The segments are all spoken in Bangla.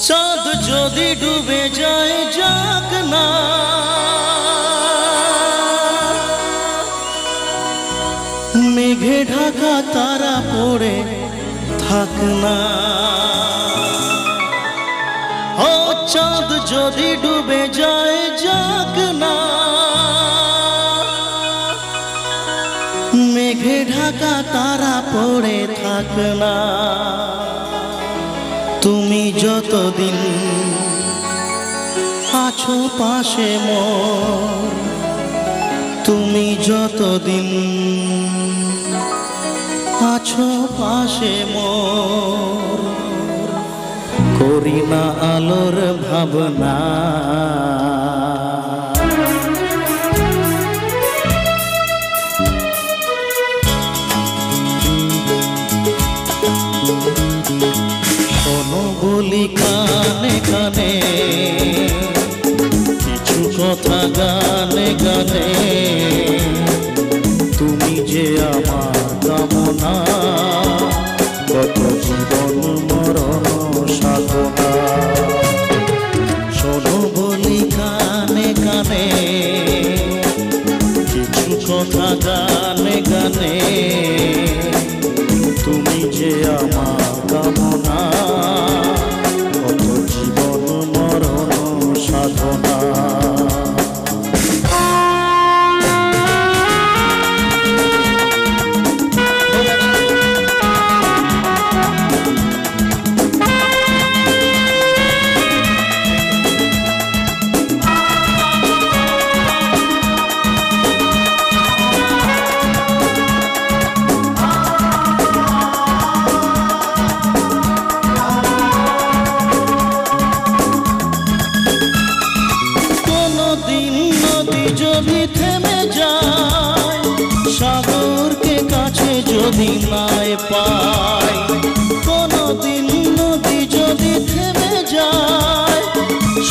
চাঁদ যদি ডুবে যায় যাক না, মেঘে ঢাকা তারা পড়ে থাক না। ও চাঁদ যদি ডুবে যায় যাক না, মেঘে ঢাকা তারা পড়ে থাক না। তুমি যতদিন আছো পাশে মোর, তুমি যতদিন আছো পাশে মোর, করি না আলোর ভাবনা। শোনো বলি কানে কানে, কিছু কথা গানে গানে, তুমি যে আমার কামনা, কত জীবন মরণ সাধনা। শোনো বলি কানে কানে, কিছু কথা গানে গানে, তুমি যে আমার কামনা, কত জীবন মরণ সাধনা। যদি থেমে যায়, সাগরকে কাছে যদি নাই পাই, কোনদিন নদী যদি থেমে যায়,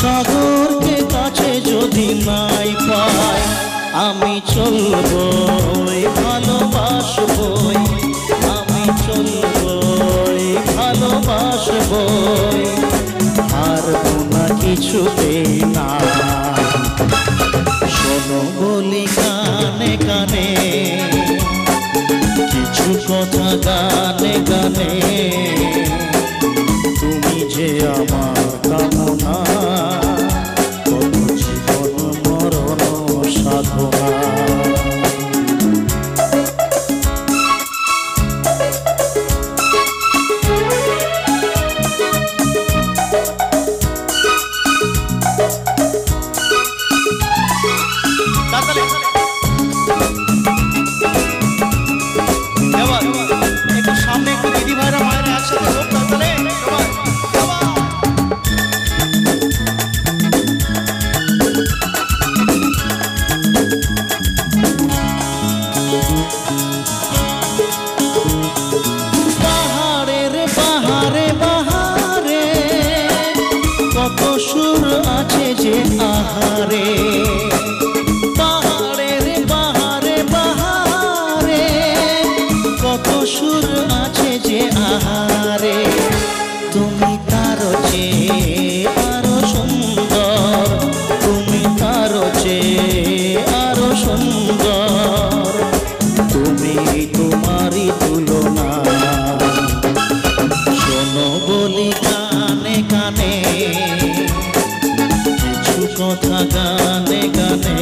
সাগরকে কাছে যদি নাই পাই, আমি চলবই ভালোবাসবই, আমি চলবই ভালোবাসবই, হারবো না কিছুতেই না। শোনো বলি কানে কানে, কিছু কথা গানে গানে, তুমি যে আমার কামনা, কত জীবন মরণ সাধনা। একটু সামনে একটু দিদি ভাইরা মায়েরা একসাথে হোক না তাহলে বাহারের বাহারে বাহারে, কত সুর আছে যে আহারে, কত সুর আছে যে আহারে, তুমি তার চেয়ে আরো সুন্দর, তুমি তার চেয়ে আরো সুন্দর, তুমি তোমারই তুলনা। শোনো বলি কানে কানে, কিছু কথা গানে গানে,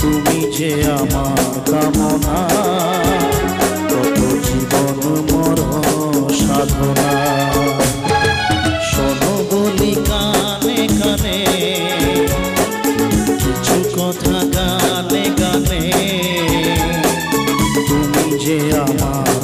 তুমি যে আমার কামনা, কত জীবন মরণ সাধনা। শোনো বলি কানে কানে, কিছু কথা গানে গানে, তুমি যে আমার